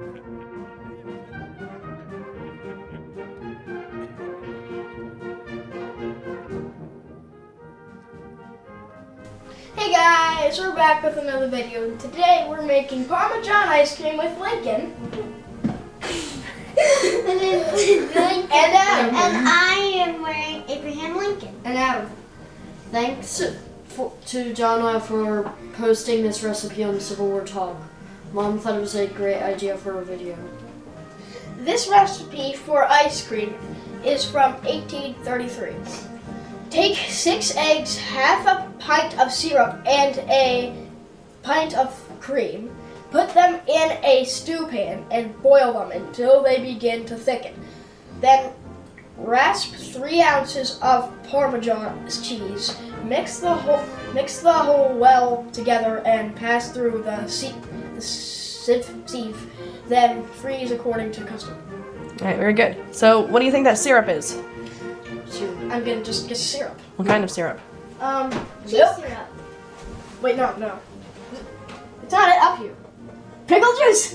Hey guys, we're back with another video. Today we're making Parmesan ice cream with Lincoln. And Adam. And I am wearing Abraham Lincoln. And Adam, thanks to Donna for posting this recipe on CivilWarTalk. Mom thought it was a great idea for a video. This recipe for ice cream is from 1833. Take 6 eggs, half a pint of syrup, and a pint of cream. Put them in a stewpan and boil them until they begin to thicken. Then rasp 3 ounces of Parmesan cheese. Mix the whole well together and pass through the sieve. Then freeze according to custom. All right, very good. So, what do you think that syrup is? I'm gonna just get syrup. What kind of syrup? Cheese Milk. syrup. Wait, no. It's not up here. Pickle juice.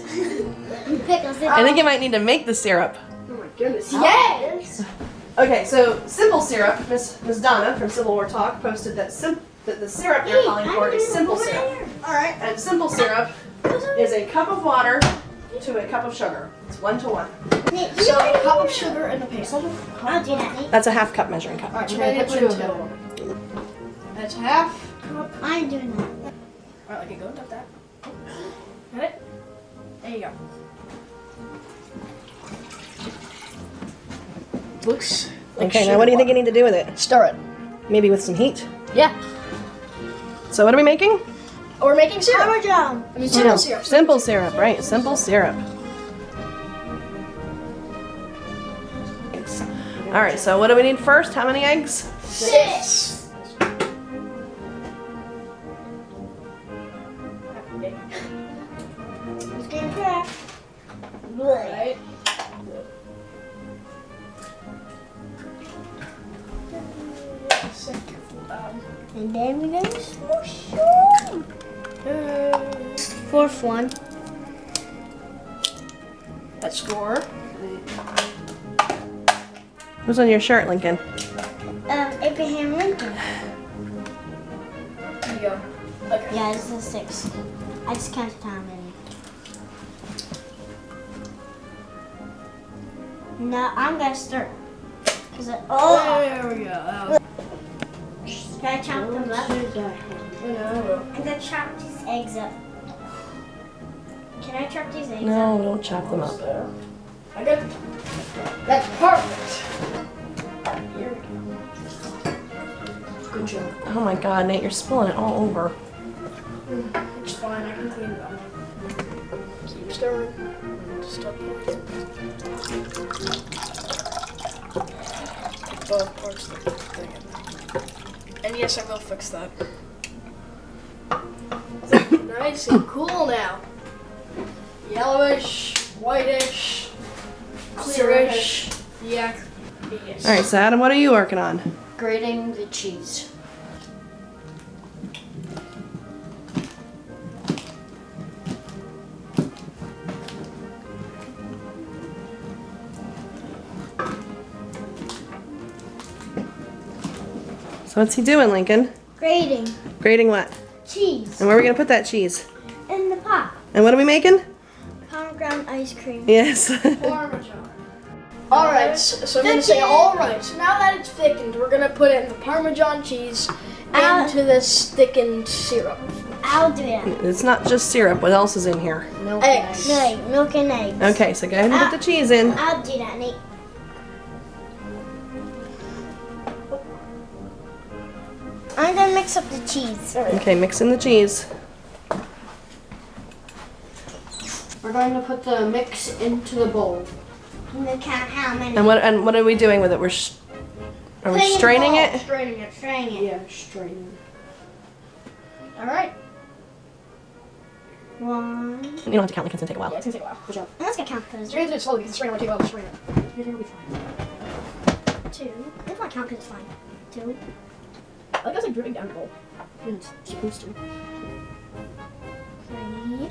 Pickles. I think you might need to make the syrup. Oh my goodness. Yes. Okay, so simple syrup. Miss Donna from CivilWarTalk posted that the syrup you're calling for is simple syrup. All right. And simple syrup is a cup of water to a cup of sugar. It's 1 to 1. So a cup of sugar in the pan. I'll do that, Nate. That's a half cup measuring cup. All right, We're we're gonna gonna put put 2 it of them. That's half. I'm doing that. All right, I can go with that. Got it? There you go. Looks like Okay, now sugar what do you think you water. need to do with it? Stir it. Maybe with some heat. Yeah. So what are we making? Oh, we're making syrup. Parmesan. I mean, simple syrup. Simple syrup, right? Simple syrup. All right, so what do we need first? How many eggs? 6. It's getting cracked. Right. And then we're going to smush them. Fourth one. That's 4. Who's on your shirt, Lincoln? Abraham Lincoln. There you go. Okay. Yeah, this is 6. I just counted how many. Now I'm gonna stir. There we go. Can I chop them up? No. I'm gonna chop these eggs up. Can I chop these eggs No, up? don't chop them up. I got it. That's perfect. Here we go. Good job. Oh my God, Nate, you're spilling it all over. It's fine, I can clean it up. Keep stirring. Stop. Both parts of the thing. And yes, I will fix that. Nice and cool now. Yellowish, whitish, clearish. Yeah. Yes. All right, so Adam, what are you working on? Grating the cheese. So what's he doing, Lincoln? Grating Grating what? cheese And where are we gonna put that cheese? in the pot. And what are we making? Pomegranate ice cream. Yes. Parmesan. Alright, so I'm going to say alright. So now that it's thickened, we're going to put in the Parmesan cheese into this thickened syrup. I'll do that. It's not just syrup. What else is in here? Milk Eggs. Milk and eggs. Okay, so go ahead and put the cheese in. I'll do that, Nate. I'm gonna mix up the cheese. Okay, mix in the cheese. We're going to put the mix into the bowl. I'm gonna count how many. And what are we doing with it? Are we Putting in the straining bowl. it? Straining it. Straining it. Yeah, straining. Alright. 1. You don't have to count. It's gonna take a while. Yeah, it's going to take a while. Good job. I'm just gonna count because Strain it slowly because the strain will take a while to strain it. You're gonna be fine. 2. If I count, it's fine. 2. I like it's like dripping down the bowl. Yeah, it's supposed to. 3.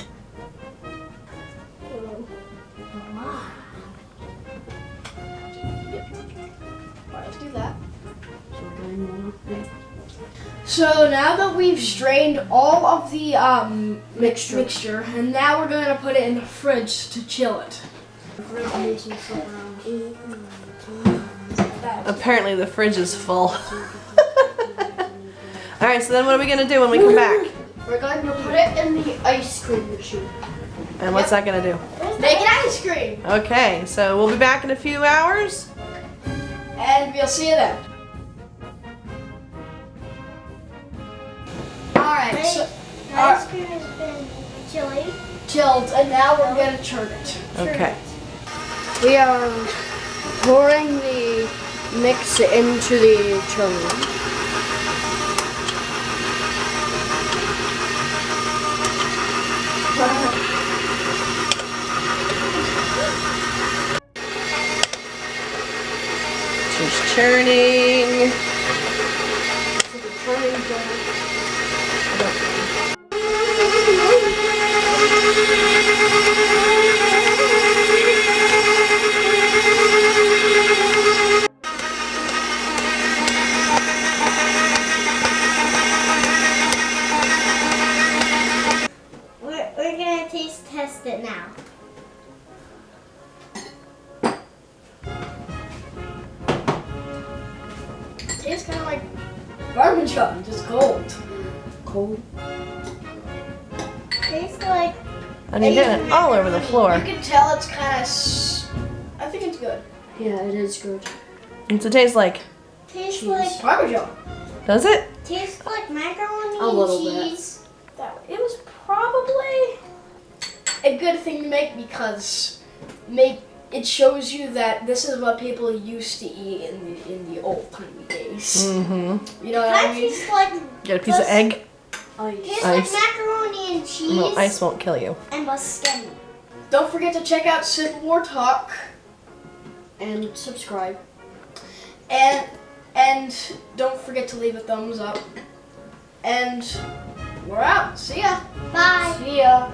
So now that we've strained all of the Mixture. and now we're gonna put it in the fridge to chill it. Apparently the fridge is full. Alright, so then what are we gonna do when we come back? We're going to put it in the ice cream machine. And what's that gonna do? Make it ice cream, Okay, so we'll be back in a few hours. and we'll see you then. All right, so The ice cream has been chilled, and now we're gonna churn it. Okay. We are pouring the mix into the churn. Just churning. We're gonna taste test it now. Tastes kind of like Parmesan, just cold. Cold. Tastes like And you're getting it all over the You floor. can tell it's kind of. I think it's good. Yeah, it is good. What's it taste like? tastes Cheese. like Parmesan. Does it? macaroni A little and bit. cheese. It was probably a good thing to make because it shows you that this is what people used to eat in the old timey days. Mm-hmm. You know what That I mean? tastes like Get a piece of egg? tastes Ice. like macaroni and cheese No, ice won't kill you. and biscotti. Don't forget to check out CivilWarTalk And subscribe. and don't forget to leave a thumbs up. And we're out. See ya. Bye. See ya.